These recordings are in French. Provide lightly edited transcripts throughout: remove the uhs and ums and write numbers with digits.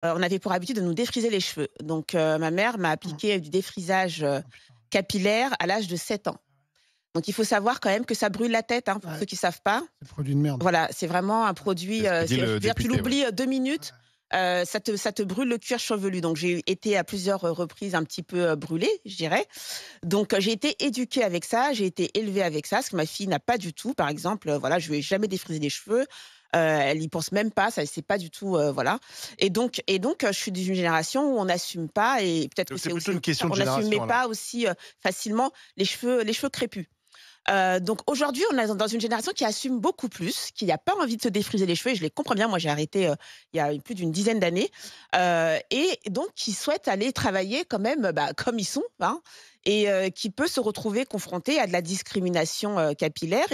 on avait pour habitude de nous défriser les cheveux. Donc ma mère m'a appliqué du défrisage, Oh putain. capillaire à l'âge de 7 ans. Donc il faut savoir quand même que ça brûle la tête, hein, pour Ouais, ceux qui savent pas. c'est le produit de merde. Voilà, c'est vraiment un C'est produit, ce que dit c'est je le veux dire tu député, ouais. l'oublies, 2 Ouais. minutes, ça te brûle le cuir chevelu. Donc j'ai été à plusieurs, reprises un petit peu, brûlée, je dirais. Donc j'ai été éduquée avec ça, j'ai été élevée avec ça, ce que ma fille n'a pas du tout. Par exemple, voilà, je lui ai jamais défrisé les cheveux, elle y pense même pas, ça c'est pas du tout, voilà. Et donc, je suis d'une génération où on n'assume pas et peut-être que Donc c'est c'est plutôt aussi une question de on n'assumait génération alors? pas aussi, facilement les cheveux crépus. Donc aujourd'hui, on est dans une génération qui assume beaucoup plus, qui n'a pas envie de se défriser les cheveux et je les comprends bien. Moi, j'ai arrêté, il y a plus d'une dizaine d'années, et donc qui souhaitent aller travailler quand même, bah, comme ils sont, hein, et qui peut se retrouver confronté à de la discrimination, capillaire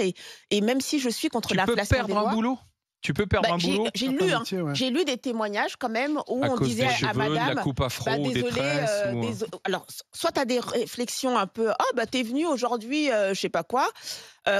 et même si je suis contre Tu peux l'inflation des perdre un lois, boulot? Tu peux bah, perdre un j'ai boulot j'ai Certains lu, hein, métiers, ouais. j'ai lu des témoignages quand même où à on cause disait des à cheveux, de la madame: coupe «Bah, afro ou des désolée, tresses ou alors soit tu as des réflexions un peu: «Oh bah, tu es venue aujourd'hui, je sais pas quoi»,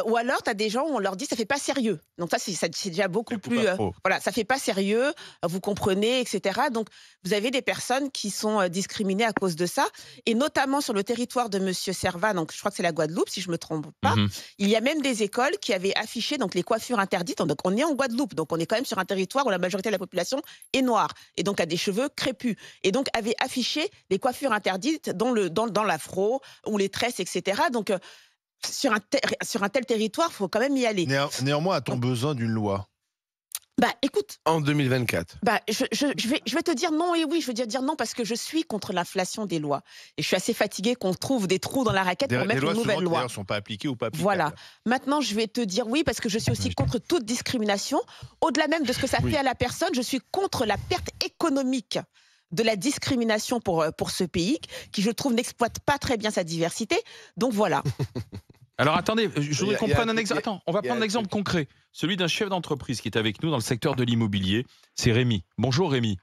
ou alors tu as des gens où on leur dit: «Ça fait pas sérieux». Donc ça c'est déjà Les beaucoup coupes plus, afro. voilà, ça fait pas sérieux, vous comprenez et cetera. Donc vous avez des personnes qui sont, discriminées à cause de ça et notamment sur le territoire de monsieur Servat, donc je crois que c'est la Guadeloupe si je me trompe pas. Mmh. Il y a même des écoles qui avaient affiché donc les coiffures interdites. Donc on est en Guadeloupe, donc on est quand même sur un territoire où la majorité de la population est noire et donc a des cheveux crépus et donc avait affiché les coiffures interdites dans l'afro ou les tresses et cetera. Donc sur un tel territoire, il faut quand même y aller. Néanmoins, a-t-on Donc besoin d'une loi? bah, écoute, En 2024. bah, je vais te dire non et oui. Je veux dire non parce que je suis contre l'inflation des lois et je suis assez fatiguée qu'on trouve des trous dans la raquette pour Des mettre lois une souvent nouvelle qui loi. d'ailleurs sont pas appliquées ou pas Voilà. applicables. Maintenant, je vais te dire oui parce que je suis aussi contre toute discrimination. Au-delà même de ce que ça Oui. fait à la personne, je suis contre la perte économique de la discrimination pour ce pays qui, je trouve, n'exploite pas très bien sa diversité. Donc voilà. Alors attendez, je Il y voudrais a- qu'on il y a prenne un un truc- exemple. Attends, on va il y a prendre un un exemple truc. concret. Celui d'un chef d'entreprise qui est avec nous dans le secteur de l'immobilier. C'est Rémi. Bonjour Rémi.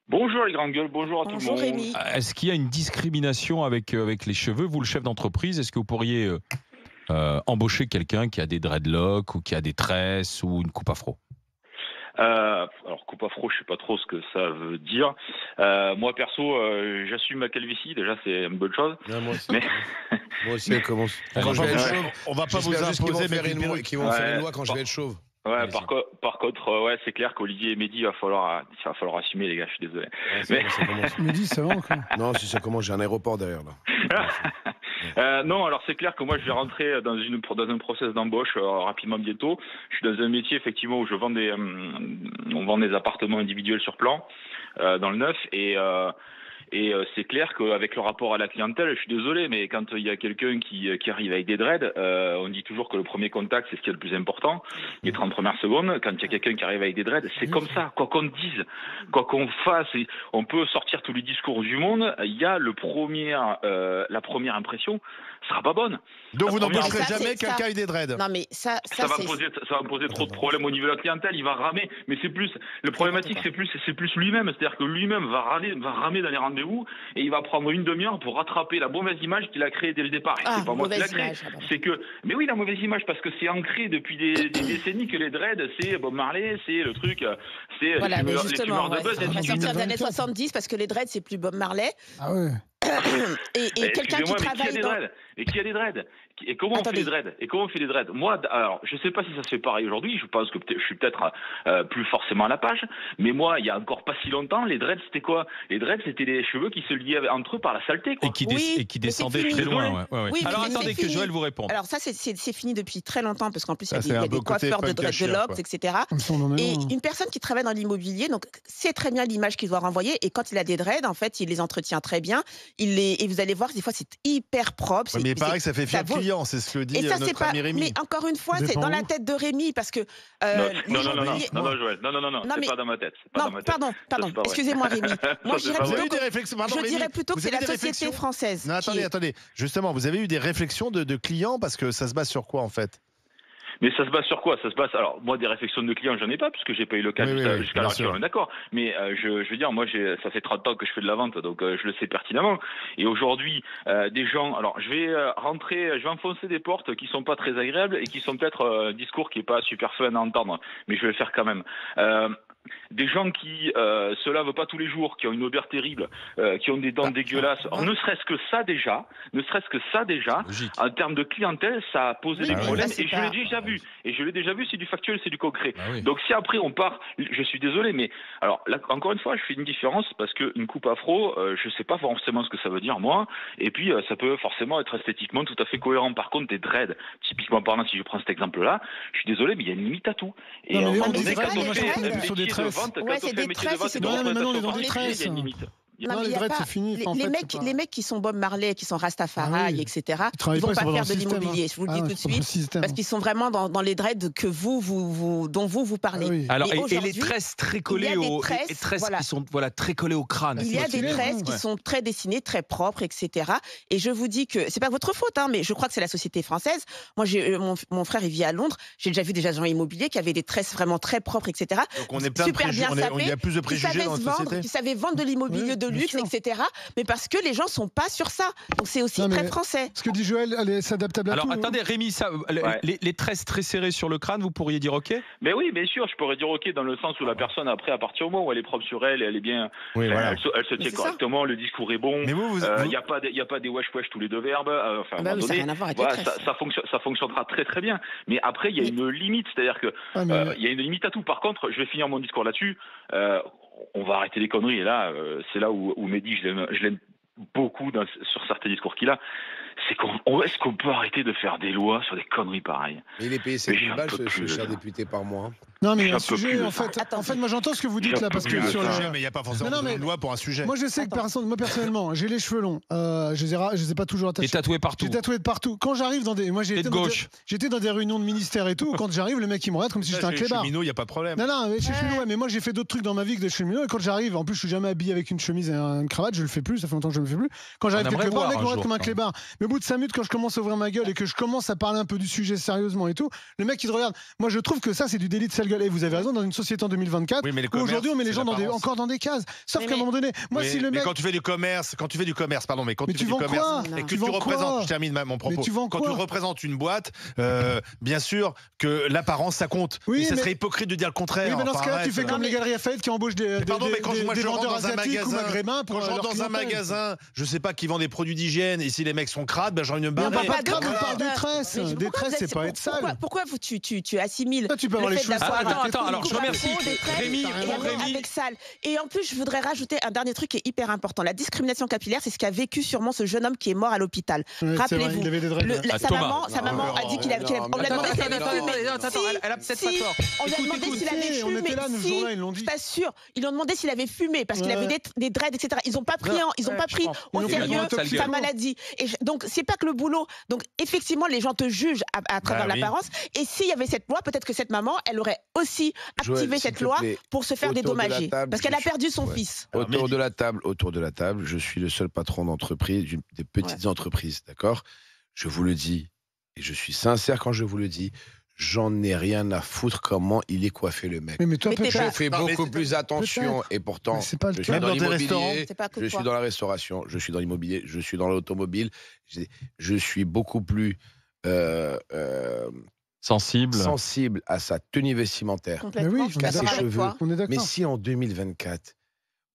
Bonjour les grandes gueules, bonjour à tout le Bonjour monde. Rémi. Est-ce qu'il y a une discrimination avec les cheveux, vous le chef d'entreprise? Est-ce que vous pourriez embaucher quelqu'un qui a des dreadlocks ou qui a des tresses ou une coupe afro? Alors coupe afro, je sais pas trop ce que ça veut dire. Moi perso, j'assume ma calvitie, déjà c'est une bonne chose. Non, moi aussi. Mais Moi aussi, elle commence. Allez, Quand je vais être ouais. chauve, On va pas vous j'espère juste qu'ils vont imposer, mais faire une loi, qu'ils vont faire une loi quand je vais être chauve. ouais, Allez-y. par contre, ouais, c'est clair qu'Olivier et Mehdi, il va falloir assumer les gars, je suis désolé. Ouais, c'est bon, ça commence. Tu me dis, ça va encore. Non, si ça commence, j'ai un aéroport derrière là. Non, alors c'est clair que moi je vais rentrer dans un process d'embauche rapidement bientôt. Je suis dans un métier effectivement où on vend des appartements individuels sur plan dans le neuf et c'est clair qu'avec le rapport à la clientèle, je suis désolé, mais quand il y a quelqu'un qui arrive avec des dreads, on dit toujours que le premier contact, c'est ce qui est le plus important, les 30 premières secondes. Quand il y a quelqu'un qui arrive avec des dreads, c'est comme ça, quoi qu'on dise, quoi qu'on fasse, on peut sortir tous les discours du monde, il y a la première impression sera pas bonne. Donc vous La première- n'embaucherez Mais ça, jamais c'est ça. quelqu'un avec des dreads? Non mais ça ça va c'est me poser trop de problèmes au niveau de la clientèle, il va ramer, mais c'est plus, le problématique c'est plus lui-même, c'est-à-dire que lui-même va ramer dans les rendez-vous et il va prendre une demi-heure pour rattraper la mauvaise image qu'il a créée dès le départ. Et Ah, c'est pas moi qui l'a mauvaise créée, image, ah bah. c'est que, mais oui, la mauvaise image parce que c'est ancré depuis des décennies que les dreads, c'est Bob Marley, c'est le truc, c'est Voilà, mais les justement, fumeurs de ouais, buzz. on va sortir des années 2024. 70 parce que les dreads c'est plus Bob Marley Ah ouais. et quelqu'un qui Excusez-moi, mais qui a travaille des dans... dreads? Et qui a des dreads? Et comment on fait Attendez. les dreads? Et comment on fait les dreads? Moi, alors, je sais pas si ça se fait pareil aujourd'hui. Je pense que je suis peut-être plus forcément à la page. Mais moi, il y a encore pas si longtemps, les dreads c'était quoi? Les dreads c'était des cheveux qui se liaient entre eux par la saleté, quoi. Et qui, Oui, et qui mais c'est descendait fini. très loin. Ouais, ouais, ouais. Oui, Alors mais c'est attendez que fini. Joël vous réponde. Alors ça c'est fini depuis très longtemps parce qu'en plus Ça, il c'est y a un des peu côté coiffeurs de punk à chien, dreadlocks, quoi. etc. Comme ça, on en est Et loin, hein. une personne qui travaille dans l'immobilier, donc c'est très bien l'image qu'il doit renvoyer. Et quand il a des dreads, en fait, il les entretient très bien. Et vous allez voir, des fois, c'est hyper propre. Ouais, mais il paraît que ça fait fier vaut- client, c'est ce que dit Et ça, c'est notre pas. ami Rémi. Mais encore une fois, Ça c'est dépend dans la où. tête de Rémi parce que Non, l'immobilier. Joël, non, Non, c'est mais- pas dans ma tête. C'est pas Non, dans ma tête. pardon. c'est pas vrai. Excusez-moi, Rémi. Moi, je c'est dirais pas Vous vrai. avez eu plutôt des que, réflexions? Pardon, je Rémi, dirais plutôt que vous c'est avez la des société réflexions? française. Non, qui attendez, est- attendez. Justement, vous avez eu des réflexions de clients parce que ça se base sur quoi en fait? Mais ça se base sur quoi? Ça se base. Alors, moi, des réflexions de clients, j'en ai pas, puisque j'ai pas eu le cas Oui, oui, jusqu'à oui, jusqu'à bien l'heure actuelle, sûr. on est d'accord. Mais je veux dire, moi, ça fait 30 ans que je fais de la vente, donc je le sais pertinemment. Et aujourd'hui, des gens. Alors, je vais enfoncer des portes qui sont pas très agréables et qui sont peut-être un discours qui est pas super fun à entendre, mais je vais le faire quand même. des gens qui se lavent pas tous les jours, qui ont une odeur terrible, qui ont des dents dégueulasses. Alors, ne serait-ce que ça déjà, Logique. en termes de clientèle, ça a posé Oui, des mais problèmes. ça, c'est Et je pas- l'ai déjà vu. Et je l'ai déjà vu, c'est du factuel, c'est du concret. Ah oui. Donc si après on part, je suis désolé, mais alors là, encore une fois, je fais une différence parce qu'une coupe afro, je sais pas forcément ce que ça veut dire moi. Et puis ça peut forcément être esthétiquement tout à fait cohérent. Par contre, des dreads, typiquement parlant, si je prends cet exemple-là, je suis désolé, mais il y a une limite à tout. Et Non, mais à un moment on dit donné, pas, quand mais on moi, fait je un pense qu'on est métier sur des de tresses. vente, quand Ouais, on c'est fait des un métier de tresses, vente c'est et de des- Non, mais maintenant, on est dans représentation des par métier, il y a une tresses. limite. Non, mais les il y a dreads, pas- c'est fini. Les, En les fait, mecs, c'est pas- les mecs qui sont Bob Marley, qui sont Rastafari, Ah oui. etc., Ils travaillent ils vont pas, ils pas sont pas dans faire le de système, l'immobilier. hein. Je vous le Ah, dis ils tout de sont pas dans le suite, système. parce qu'ils sont vraiment dans les dreads que dont vous parlez. Ah oui. Alors, Mais et les aujourd'hui, tresses très il y collées a des aux tresses, les tresses voilà. qui sont très collées au crâne. Il y a c'est des stylé, tresses hein. qui Ouais. sont très dessinées, très propres, etc. Et je vous dis que c'est pas votre faute, hein, mais je crois que c'est la société française. Moi, mon frère, il vit à Londres. J'ai déjà vu des agents immobiliers qui avaient des tresses vraiment très propres, etc. Donc on est plein de Super préjugés, bien il y a sapés, plus de qui préjugés savaient dans se la vendre, société. qui savaient vendre de l'immobilier Oui, de bien luxe, sûr. etc. Mais parce que les gens sont pas sur ça. Donc c'est aussi Non, mais très français. Ce que dit Joël, elle est adaptable à Alors tout. attendez, Rémi, Ouais. les tresses très serrées sur le crâne, vous pourriez dire OK? Mais oui, bien sûr, je pourrais dire OK dans le sens où la personne, après, à partir du moment où elle est propre sur elle, elle est bien, Oui, voilà. elle se tient c'est ça. correctement, le discours est bon. Mais vous, Il n'y a pas des wesh wesh tous les deux verbes. Enfin, à un Bah moment oui, ça n'a donné, rien à voir avec voilà, les tresses. ça fonctionnera très très bien. Mais après, il y a Mais- une limite, c'est-à-dire que Ah, mais- il y a une limite à tout. Par contre, je vais finir mon discours là-dessus. On va arrêter les conneries. Et là, c'est là où Mehdi, je l'aime beaucoup sur certains discours qu'il a. C'est est-ce qu'on peut arrêter de faire des lois sur des conneries pareilles? Mais il est payé Mais 7 j'en 000 balles, peux ce plus, cher là. député par mois. Non, mais il y a un J'en peux sujet, plus de en ça. fait. Attends. En fait, moi, j'entends ce que vous dites J'en là, peux parce plus que de sur ça. le. Mais il n'y a pas forcément Non, mais- une loi pour un sujet. Moi, je sais que moi, personnellement, j'ai les cheveux longs. Je les ai pas toujours Et attachés. tatoué partout. J'ai tatoué de partout. Quand j'arrive dans des. Moi, Et de gauche. j'étais dans des réunions de ministère et tout. Quand j'arrive, le mec, il me regarde comme si j'étais un clébard. Cheminot, il n'y a pas de problème. Non, non, mais chez cheminot, ouais, mais moi j'ai fait d'autres trucs dans ma vie que de cheminot. Et quand j'arrive, en plus, je suis jamais habillé avec une chemise et une cravate, je le fais plus, ça fait longtemps que je le fais plus. Quand j'arrive On quelque aimerait part, le mec voir me un regarde comme un jour, clébard. Mais au bout de 5 minutes, quand je commence à ouvrir ma gueule et que je commence à parler un peu du sujet sérieusement et tout, le mec il te regarde. Moi je trouve que ça c'est du délit de sale gueule. Et vous avez raison, dans une société en 2024, Oui, mais les où aujourd'hui on met les commerces, gens c'est l'apparence. encore dans des cases. Sauf Mais- qu'à un moment donné, moi Oui, si le mais mec. quand tu fais du commerce, pardon, mais quand Mais tu tu fais du vends commerce quoi et que Tu tu vends représentes, quoi je termine mon propos. Mais tu vends Quand tu quoi représentes une boîte, bien sûr que l'apparence ça compte. Oui, mais ça mais- serait hypocrite de dire le contraire. Oui, mais dans ce Enfin, cas-là, tu arrête. fais comme les galeries Lafayette qui embauchent des Pardon, mais quand moi des je rentre vendeurs dans un asiatiques ou magasin, maghrébins pour quand je rentre leur dans un clientèle. magasin, je sais pas qui vend des produits d'hygiène et si les mecs sont crades, ben j'ai envie de me Mais on barrer. parle pas de Voilà. crade, on parle de tresses. Mais Des pourquoi tresses, vous c'est êtes- pas être sale. Pourquoi tu assimiles Toi, tu peux avoir le les fait cheveux d'avoir sales. Attends, alors, une je remercie. coupe à peau, des tresses, Rémi, et pour avoir Rémi. avec sale. Et en plus, je voudrais rajouter un dernier truc qui est hyper important. La discrimination capillaire, c'est ce qu'a vécu sûrement ce jeune homme qui est mort à l'hôpital. Ouais, c'est vrai, Rappelez-vous. il avait des dreads. Ah, Sa Thomas. maman a dit qu'il avait. On lui a demandé s'il avait fumé. elle a peut-être Si, pas tort. on lui a Écoute, demandé écoute. s'il avait Si, on fumé. était là, nous, ce Si, jour-là, ils l'ont dit. je t'assure. Ils lui ont demandé s'il avait fumé parce qu'il Ouais. avait des dreads, etc. Ils n'ont pas pris, ils ont Ouais, pas je pris pense. au Ils ont sérieux fait une autopsie. sa maladie. Et donc, c'est pas que le boulot. Donc, effectivement, les gens te jugent à travers Bah oui. l'apparence. Et s'il y avait cette loi, peut-être que cette maman, elle aurait aussi Joël, activé s'il cette te loi plaît, pour se faire autour de la dédommager. table, Parce qu'elle a je suis- perdu son Ouais. fils. Alors, Autour mais- de la table, je suis le seul patron d'entreprise, des petites entreprises, d'accord? Je vous le dis, et je suis sincère quand je vous le dis, j'en ai rien à foutre comment il est coiffé le mec. Mais toi, Mais t'es peut-être. Je fais Non, mais beaucoup c'est- plus attention et pourtant, Mais c'est pas le je cas. suis Même dans dans tes restaurants. l'immobilier, C'est pas que je quoi. suis dans la restauration, je suis dans l'immobilier, je suis dans l'automobile, je suis beaucoup plus Sensible. sensible à sa tenue vestimentaire. Complètement, Mais oui, je suis on est d'accord d'accord. avec Ses toi. On est Mais d'accord. si en 2024,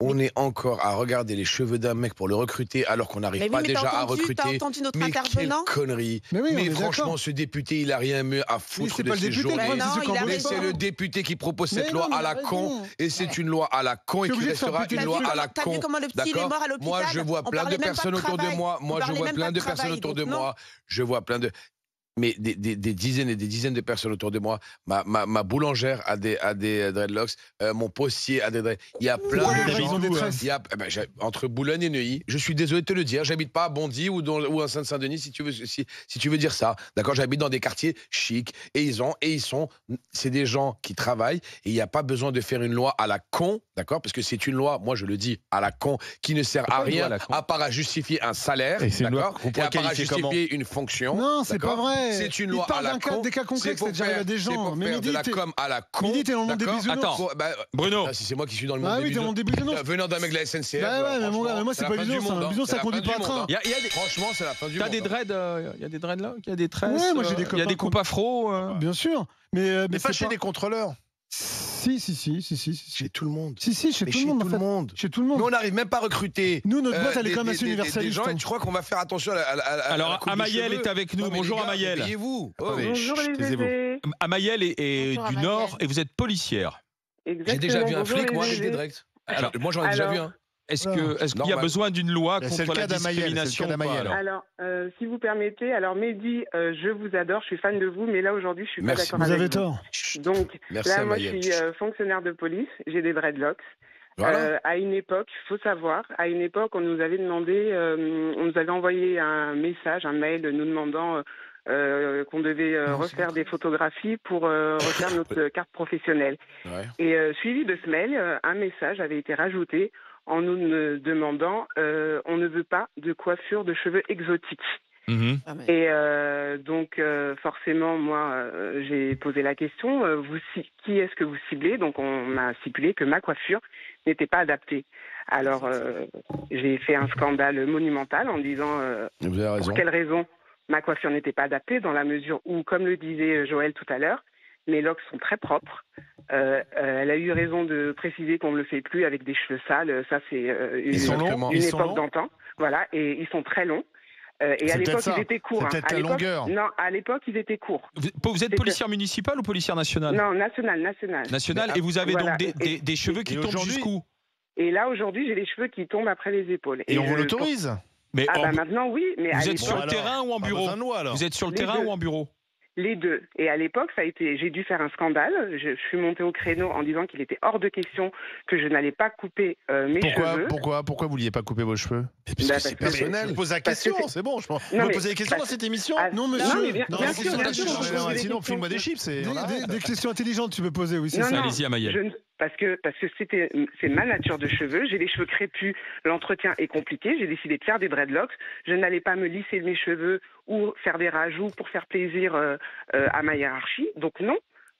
on est encore à regarder les cheveux d'un mec pour le recruter alors qu'on n'arrive Mais oui, pas mais déjà à t'as recruter. entendu notre Mais quelle intervenant connerie. Mais oui, on Mais est franchement, d'accord. ce député, il a rien mieux à Mais foutre c'est de pas le ses député, le journées. problème, Non, c'est il ceux qui a ont Mais raison. c'est le député qui propose Mais cette non, loi mais à la il a con. raison. Et c'est une loi à la con et T'es qui obligé de faire restera péter une le loi truc. à la T'as vu con. comment le petit il est D'accord. mort à l'hôpital? Moi, je vois On plein de parlait même pas personnes autour de travail. moi. On Moi, je parlait vois même plein pas de travail, personnes autour de donc non. moi. Je vois plein de. Mais des dizaines et des dizaines de personnes autour de moi. Ma boulangère a des dreadlocks. Mon postier a des dreadlocks. Il y a plein Pourquoi de les gens gens. ont des tresses? Il y a, entre Boulogne et Neuilly, je suis désolé de te le dire, j'habite pas à Bondy ou à Saint-Denis si tu veux dire ça. D'accord, j'habite dans des quartiers chics et c'est des gens qui travaillent et il n'y a pas besoin de faire une loi à la con, d'accord, parce que c'est une loi, moi je le dis, à la con, qui ne sert à Pourquoi une loi rien à la con à part à justifier un salaire, Et c'est une loi d'accord, qu'on et pourrait à part à qualifier comment justifier une fonction. Non, c'est pas d'accord. vrai. C'est une Il loi parle à la con. des cas concrets, c'est déjà arrivé à des C'est gens. pour Mais faire de Mehdi, la com à la con. Mehdi, t'es dans le monde des d'accord. bisounours. Attends. Bah, Bruno. si c'est moi qui suis dans le monde Ah des oui, t'es dans le monde des bisounours. Venant d'un mec de la SNCF. Bah ouais, mais mon gars, mais moi, c'est franchement, pas la fin bisounours, du monde, un bisounours, c'est ça la conduit fin pas du un train. monde, Il y a des, Franchement, c'est la fin du t'as monde. des dreads, il y a des dreads là, il y a des tresses. Ouais, moi, j'ai des il y a copains des coupes afro. Bien sûr. Mais Mais c'est pas chez pas. les contrôleurs. Si. Chez tout le monde. Si, chez Mais tout chez le monde, tout en le fait. monde. Chez tout le Nous, monde. on n'arrive même pas à recruter. Nous, notre boîte, elle est des- quand même assez des universaliste. gens, et hein. tu crois qu'on va faire attention à la Alors, coupe des Amaïel cheveux? est avec nous. Non, mais Bonjour, les gars, Amaïel. Payez-vous. Oh. Attendez, Bonjour chut, les taisez-vous. bébés. Amaïel est Bonjour, du Amaïel. Nord et vous êtes policière. Exactement. J'ai déjà vu un Bonjour, flic, les moi, avec bébés. des dreads. Alors- Moi, j'en ai déjà Alors- vu un. Est-ce Alors, qu'il y a normal. besoin d'une loi C'est le contre cas la d'Amaïel, discrimination c'est le cas ou pas, d'Amaïel. alors Alors, si vous permettez, alors Mehdi, je vous adore, je suis fan de vous, mais là aujourd'hui, je suis pas Merci. d'accord Vous avec avez vous. tort. Donc, Merci, là, moi, Amaïel. je suis fonctionnaire de police, j'ai des dreadlocks. Voilà. À une époque, faut savoir, à une époque, on nous avait demandé, on nous avait envoyé un message, un mail nous demandant qu'on devait refaire des photographies pour refaire notre carte professionnelle. Ouais. Et suivi de ce mail, un message avait été rajouté en nous demandant on ne veut pas de coiffure de cheveux exotiques. Mhm. Ah, mais- Et donc forcément, moi, j'ai posé la question qui est-ce que vous ciblez? Donc on m'a stipulé que ma coiffure n'était pas adaptée. Alors j'ai fait un scandale monumental en disant Vous avez raison. pour quelle raison ma coiffure n'était pas adaptée, dans la mesure où, comme le disait Joël tout à l'heure, mes locks sont très propres. Elle a eu raison de préciser qu'on ne le fait plus avec des cheveux sales. Ça, c'est Ils sont longs, une ils sont époque longs. d'antan. Voilà, et ils sont très longs. Et C'est à l'époque, peut-être ça. ils étaient courts. C'est hein. peut-être À la l'époque- longueur. Non, à l'époque, ils étaient courts. Vous êtes policière municipale ou policière nationale? Non, national. Nationale, et vous avez Voilà. donc des cheveux qui Et tombent aujourd'hui- jusqu'où? Et là, aujourd'hui, j'ai les cheveux qui tombent après les épaules. Et on vous je- l'autorise? Mais Ah en- bah maintenant, oui, mais à vous êtes l'époque, sur le alors, terrain ou en Pas bureau? besoin de loi, alors. Vous êtes sur le Les terrain deux. ou en bureau? les deux. Et à l'époque, j'ai dû faire un scandale. Je suis montée au créneau en disant qu'il était hors de question que je n'allais pas couper mes cheveux. Pourquoi vous vouliez pas couper vos cheveux? Parce Bah, que parce c'est que- personnel. Je pose la Parce que question, c'est- c'est bon. Vous Non, me mais- posez des questions dans parce- cette émission? Ah, Non, non, monsieur. mais bien Non, sûr, c'est bien pas sûr, sûr. vous posez des Sinon, questions. file-moi des chips. Des questions intelligentes, tu peux poser, oui, c'est Non, ça. non, Allez-y, Amaïel. je ne- parce que c'est ma nature de cheveux. J'ai les cheveux crépus, l'entretien est compliqué. J'ai décidé de faire des dreadlocks. Je n'allais pas me lisser mes cheveux ou faire des rajouts pour faire plaisir à ma hiérarchie. Donc non.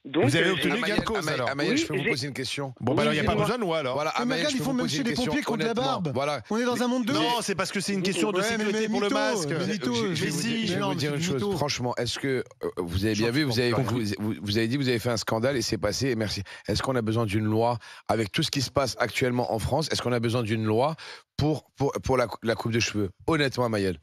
Donc, Vous avez j'ai- obtenu Amaïel, gain de cause, Amaïel, alors. Amaïel, Oui, je peux vous j'ai- poser une question. Bon, bah alors, il n'y a pas dis-moi. besoin de loi, alors. Voilà, Mais Amaïel, regarde, je il peux faut vous même poser chez une les question, pompiers contre la honnêtement. barbe. Voilà. On est dans un monde de... Non, c'est parce que c'est une question de Ouais, mais sécurité pour le mytho, masque. mais mytho, Je- je je vais vais vous vous dire- dire- je vais mais non, vous dire mais une c'est chose. mytho. Franchement, est-ce que vous avez bien J'en vu, supporte pas. vous avez dit, vous avez fait un scandale et c'est passé. Et merci. Est-ce qu'on a besoin d'une loi avec tout ce qui se passe actuellement en France? Est-ce qu'on a besoin d'une loi pour la coupe de cheveux? Honnêtement, Amaïel.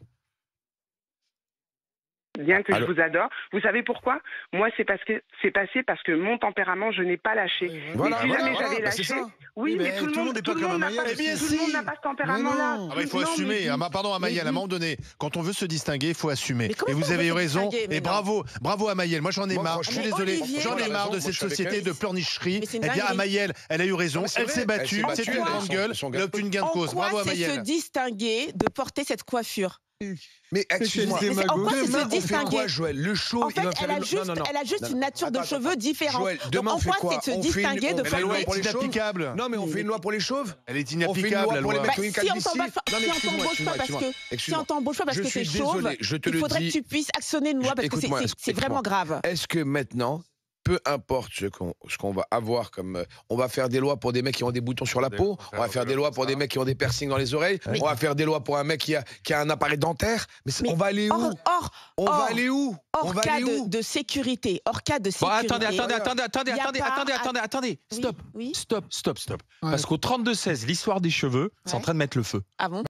Bien que Allô. je vous adore. Vous savez pourquoi? Moi, c'est passé parce que mon tempérament, je n'ai pas lâché. Voilà, si voilà, jamais voilà, j'avais bah, c'est lâché, ça. oui, Oui, mais mais tout le monde n'est pas comme n'a Amaïel. pas, Eh bien, tout le monde si. n'a pas ce tempérament-là. Mais non. Ah bah, il faut Non, assumer. mais Ah, pardon, Amaïel, à un mais moment donné, quand on veut se distinguer, il faut assumer. Mais comment Et vous on avez veut eu se raison. distinguer? Mais Et non. bravo Amaïel. Moi, j'en ai Moi, marre. Je suis franchement, désolé. Olivier, J'en ai moi, marre de je cette suis avec société elle. de pleurnicherie. Mais c'est une Eh bien, dinguerie. Amaïel, elle a eu raison. Non, mais c'est Elle vrai, s'est elle battue. s'est battue, C'est elle une a grande son- gueule. son Elle a obtenu gain de En cause. quoi Bravo, c'est se Amaïel. distinguer de porter cette coiffure? Mais excuse-moi. Mais en quoi c'est Demain, se on fait distinguer? quoi, Joël? Le show, En fait, il va faire elle a une- juste, non, non, non. elle a juste Non, une nature de attends, cheveux attends. différente. Joël, Donc demain, en on fait quoi quoi? c'est de se On fait une- distinguer de on fait La une loi loi porter... pour est les chauves? inapplicable. Non, mais on fait une loi pour les chauves? Elle est On fait une inapplicable, loi la pour les loi. mecs qui ont une Bah, si on calvitie? t'embauche pas, Non, mais si on excuse-moi, t'embauche pas parce excuse-moi, que, si excuse-moi. on t'embauche pas parce Je que t'es suis chauve, désolé, je te il le faudrait dis. que tu puisses actionner une loi parce que Écoute-moi, c'est vraiment grave. Est-ce que maintenant, peu importe ce qu'on va avoir comme... on va faire des lois pour des mecs qui ont des boutons sur la peau, on va faire des lois pour des mecs qui ont des piercings dans les oreilles, on va faire des lois pour un mec qui a un appareil dentaire, mais Mais on va aller où? On va aller où? On Hors va cas aller où? de sécurité, hors cas de Bon, sécurité. attendez. Y a pas- Attendez. Oui, Stop. oui. Stop. Ouais. Parce qu'au 32-16, l'histoire des cheveux, c'est en Ouais. train de mettre le feu. Ah bon?